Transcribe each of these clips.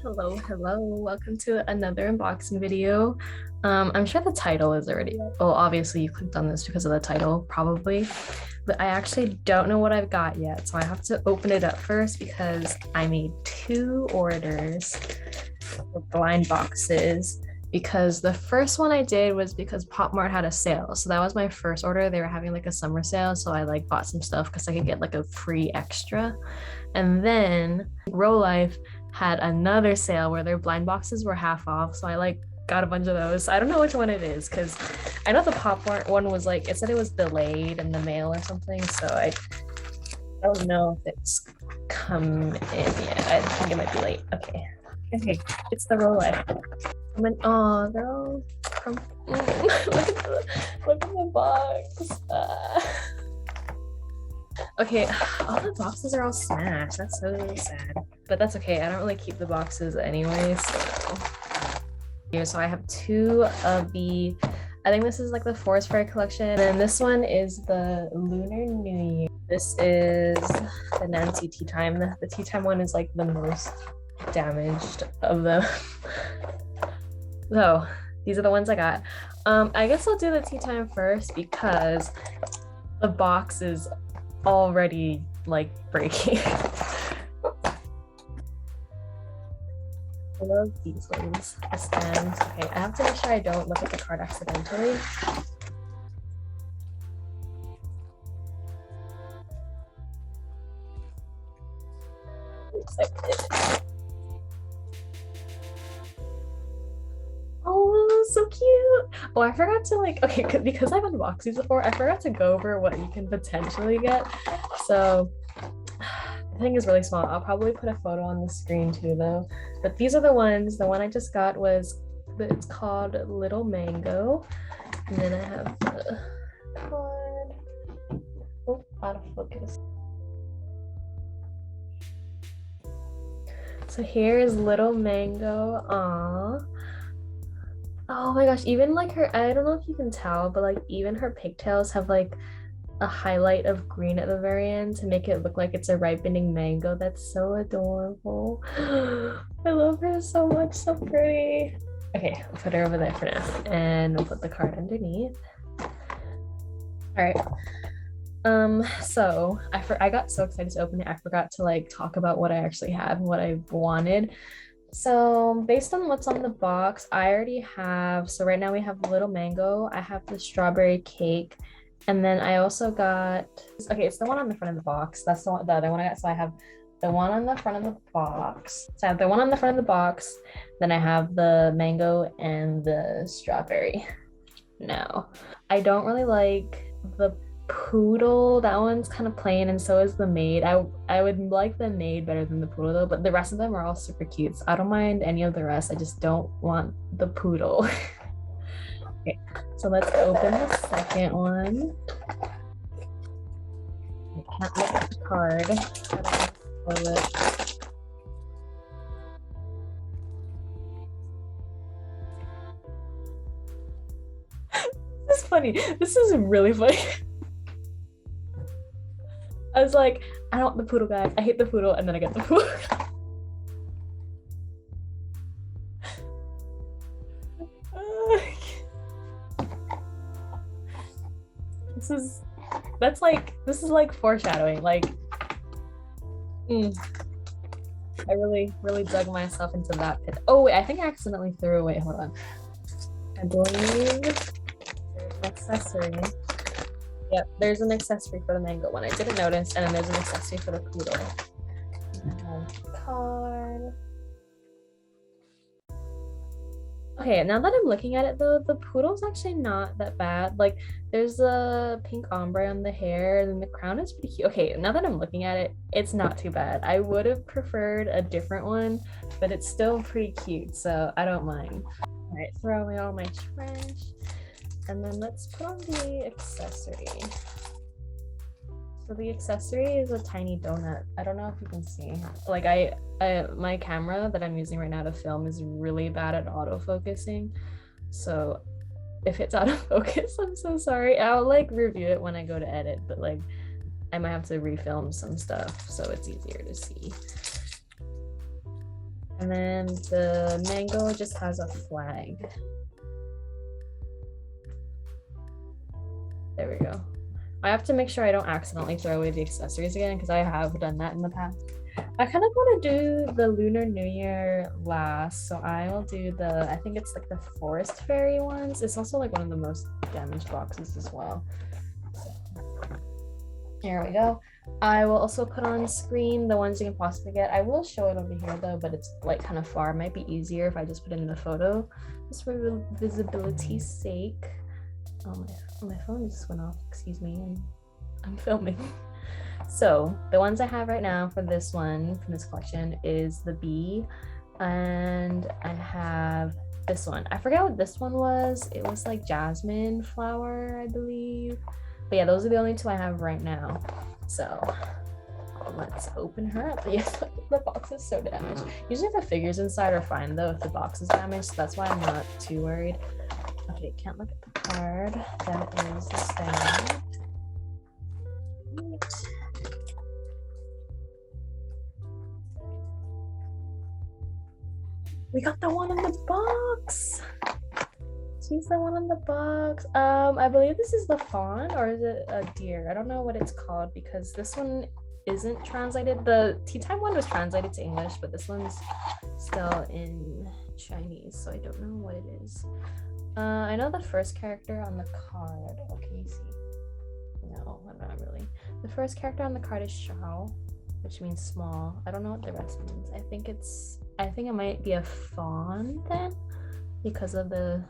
Hello, welcome to another unboxing video. I'm sure the title is already, well, obviously you clicked on this because of the title, probably, but I actually don't know what I've got yet, so I have to open it up first because I made two orders for blind boxes because the first one I did was because Pop Mart had a sale. So that was my first order. They were having like a summer sale, so I like bought some stuff because I could get like a free extra. And then Rolife had another sale where their blind boxes were half off. So I like got a bunch of those. I don't know which one it is because I know the Pop Mart one was like, it said it was delayed in the mail or something. So I don't know if it's come in yet. I think it might be late. Okay, it's the Rolife. Oh, they're all look at the box. Okay, all the boxes are all smashed. That's so sad. But that's okay. I don't really keep the boxes anyway, so here. So I have two of the, I think this is like the Forest Fair collection. And then this one is the Lunar New Year. This is the Nanci Teatime. The Teatime one is like the most damaged of them. So these are the ones I got. I guess I'll do the Teatime first because the box is already like breaking. I love these ones. The stems. Okay, I have to make sure I don't look at the card accidentally. Oh, so cute. Oh, I forgot to like, okay, because I've unboxed these before, I forgot to go over what you can potentially get. So the thing is really small. I'll probably put a photo on the screen too though. But these are the ones. The one I just got was, it's called Little Mango. And then I have the card. Oh, out of focus. So here is Little Mango. Aww. Oh my gosh, even like her, I don't know if you can tell, but like even her pigtails have like a highlight of green at the very end to make it look like it's a ripening mango. That's so adorable. I love her so much, so pretty. Okay, I'll put her over there for now and we'll put the card underneath. All right. So I got so excited to open it, I forgot to like talk about what I actually have and what I wanted. So based on what's on the box, I already have, so right now we have Little Mango, I have the strawberry cake, and then I also got, okay, it's the one on the front of the box. That's the other one I got. So I have the one on the front of the box. So I have the one on the front of the box, then I have the mango and the strawberry. Now, I don't really like the poodle. That one's kind of plain, and so is the maid. I would like the maid better than the poodle though, but the rest of them are all super cute, so I don't mind any of the rest. I just don't want the poodle. Okay, so let's open the second one. I can't look at the card. This is funny. This is really funny. I was like, I don't want the poodle, guys. I hate the poodle, and then I get the poodle. This is like foreshadowing. Like, I really dug myself into that pit. Oh wait, I think I accidentally threw away. Hold on. I believe there's an accessory. Yep, there's an accessory for the mango one. I didn't notice, and then there's an accessory for the poodle. Card. Okay, now that I'm looking at it though, the poodle's actually not that bad. Like, there's a pink ombre on the hair, and the crown is pretty cute. Okay, now that I'm looking at it, it's not too bad. I would have preferred a different one, but it's still pretty cute, so I don't mind. All right, throw away all my trash. And then let's put on the accessory. So the accessory is a tiny donut. I don't know if you can see. Like my camera that I'm using right now to film is really bad at autofocusing. So if it's out of focus, I'm so sorry. I'll like review it when I go to edit, but like I might have to refilm some stuff so it's easier to see. And then the mango just has a flag. There we go. I have to make sure I don't accidentally throw away the accessories again because I have done that in the past. I kind of want to do the Lunar New Year last, so I will do the, I think it's like the Forest Fairy ones. It's also like one of the most damaged boxes as well. Here we go. I will also put on screen the ones you can possibly get. I will show it over here though, but it's like kind of far. It might be easier if I just put it in the photo, just for visibility's sake. Oh, my phone just went off, excuse me, and I'm filming. So the ones I have right now for this one, from this collection, is the bee, and I have this one. I forget what this one was. It was like jasmine flower, I believe. But yeah, those are the only two I have right now. So let's open her up. Yes, the box is so damaged. Usually the figures inside are fine though if the box is damaged, so that's why I'm not too worried. Okay, can't look at the card. That is the stamp. We got the one in the box. She's the one in the box. I believe this is the fawn, or is it a deer? I don't know what it's called because this one isn't translated. The tea time one was translated to English, but this one's still in Chinese, so I don't know what it is. I know the first character on the card. Oh, can you see? No, not really. The first character on the card is Shao, which means small. I don't know what the rest means. I think it might be a fawn then, because of the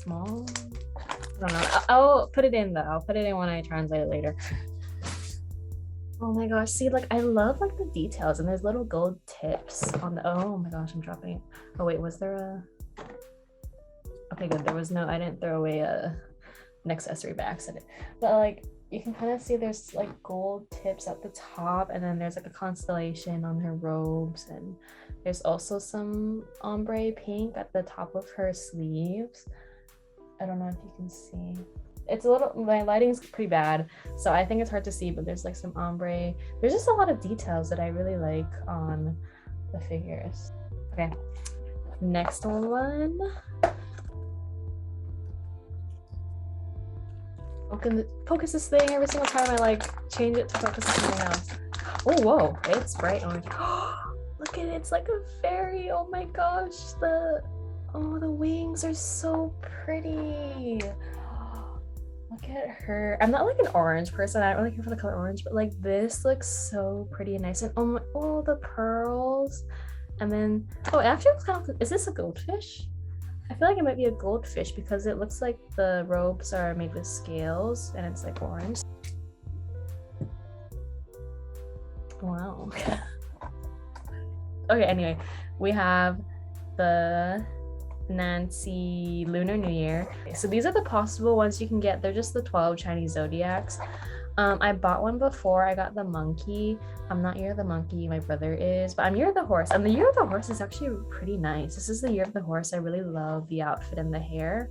small. I don't know. I'll put it in though. I'll put it in when I translate it later. Oh my gosh, see, like I love like the details, and there's little gold tips on the, oh my gosh, I'm dropping it. Oh wait, was there a, okay good, there was no, I didn't throw away an accessory by accident, but like you can kind of see there's like gold tips at the top, and then there's like a constellation on her robes, and there's also some ombre pink at the top of her sleeves. I don't know if you can see. It's a little, my lighting's pretty bad, so I think it's hard to see, but there's like some ombre. There's just a lot of details that I really like on the figures. Okay, next one. Focus this thing every single time I like change it to focus on something else. Oh, whoa, it's bright orange. Look at it, it's like a fairy. Oh my gosh, the wings are so pretty. Look at her. I'm not like an orange person. I don't really care for the color orange, but like this looks so pretty and nice. And oh, the pearls. And then, oh, it actually looks kind of, is this a goldfish? I feel like it might be a goldfish because it looks like the robes are made with scales and it's like orange. Wow. Okay, anyway, we have the Nanci Lunar New Year. So these are the possible ones you can get. They're just the 12 Chinese zodiacs. I bought one before. I got the monkey. I'm not Year of the Monkey, my brother is, but I'm Year of the Horse. And the Year of the Horse is actually pretty nice. This is the Year of the Horse. I really love the outfit and the hair.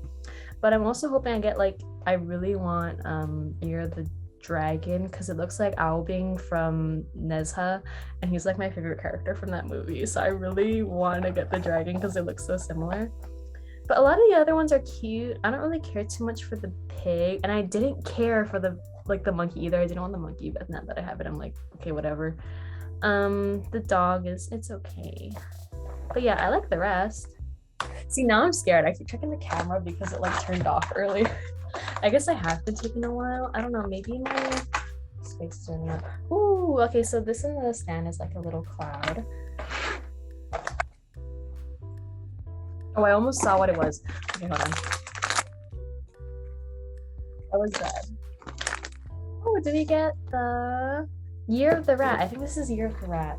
But I'm also hoping I get like, I really want Year of the Dragon because it looks like Owlbing from Nezha, and he's like my favorite character from that movie. So I really want to get the dragon because it looks so similar. But a lot of the other ones are cute. I don't really care too much for the pig, and I didn't care for the monkey either. I didn't want the monkey, but now that I have it, I'm like, okay, whatever. The dog it's okay. But yeah, I like the rest. See, now I'm scared. I keep checking the camera because it like turned off earlier. I guess I have been taking a while. I don't know, maybe my space is running out. Ooh, okay, so this in the stand is like a little cloud. Oh, I almost saw what it was. Okay, hold on. That was bad. Oh, did we get the Year of the Rat? I think this is Year of the Rat.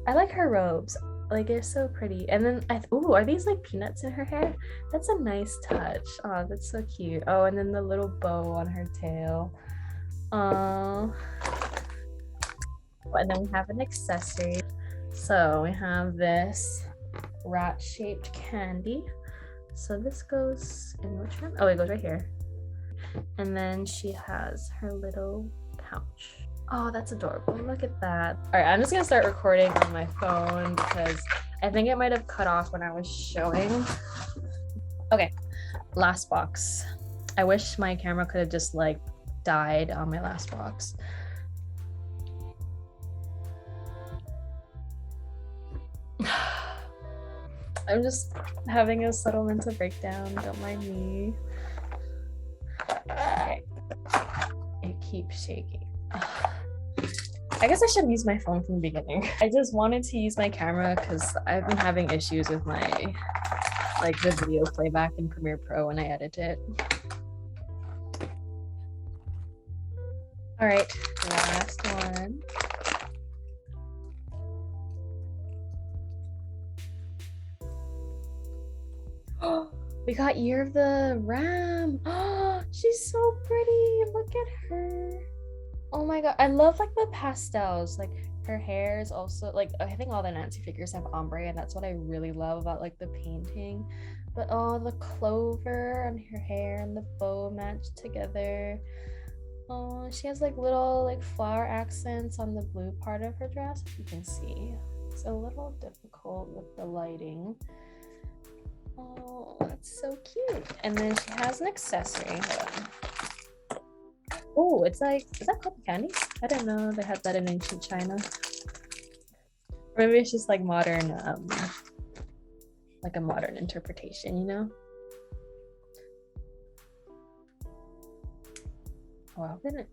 I like her robes. Like, they're so pretty. And then ooh, are these like peanuts in her hair? That's a nice touch. Oh, that's so cute. Oh, and then the little bow on her tail. Oh, and then we have an accessory. So we have this rat-shaped candy. So this goes in which one? Oh, it goes right here. And then she has her little pouch. Oh, that's adorable. Look at that. All right, I'm just gonna start recording on my phone because I think it might have cut off when I was showing. Okay, last box. I wish my camera could have just like died on my last box. I'm just having a subtle mental breakdown, don't mind me. Okay, it keeps shaking. I guess I should have used my phone from the beginning. I just wanted to use my camera because I've been having issues with my the video playback in Premiere Pro when I edit it. All right, last one. Oh, we got Year of the Ram. Oh, she's so pretty. Look at her. Oh my god, I love like the pastels. Like her hair is also like, I think all the Nanci figures have ombre, and that's what I really love about like the painting. But oh, the clover on her hair and the bow matched together. Oh, she has like little like flower accents on the blue part of her dress, if you can see. It's a little difficult with the lighting. Oh, that's so cute. And then she has an accessory. Hold on. Oh, it's like, is that cotton candy? I didn't know they had that in ancient China. Or maybe it's just like modern, like a modern interpretation, you know? Oh, I didn't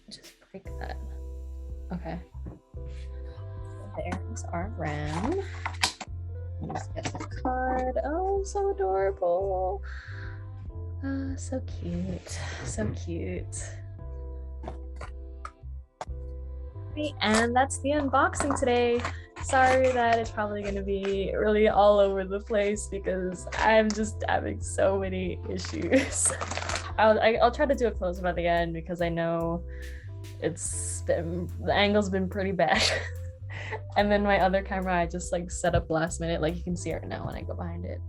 just break that. Okay. There's our ram. Let's get the card. Oh, so adorable. Oh, so cute. So cute. And that's the unboxing today. Sorry that it's probably going to be really all over the place because I'm just having so many issues. I'll try to do a close-up at the end because I know the angle's been pretty bad. And then my other camera I just like set up last minute, like you can see right now when I go behind it.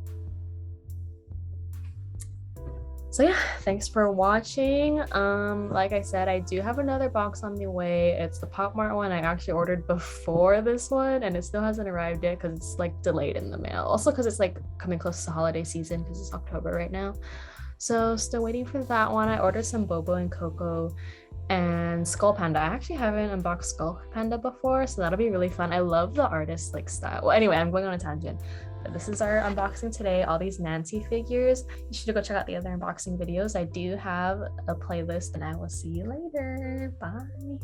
So yeah, thanks for watching. Like I said, I do have another box on the way. It's the Pop Mart one I actually ordered before this one, and it still hasn't arrived yet because it's like delayed in the mail. Also because it's like coming close to holiday season because it's October right now. So still waiting for that one. I ordered some Bobo and Coco and Skull Panda. I actually haven't unboxed Skull Panda before, so that'll be really fun. I love the artist like style. Well, anyway, I'm going on a tangent. But this is our unboxing today, all these Nanci figures. You should go check out the other unboxing videos. I do have a playlist, and I will see you later. Bye.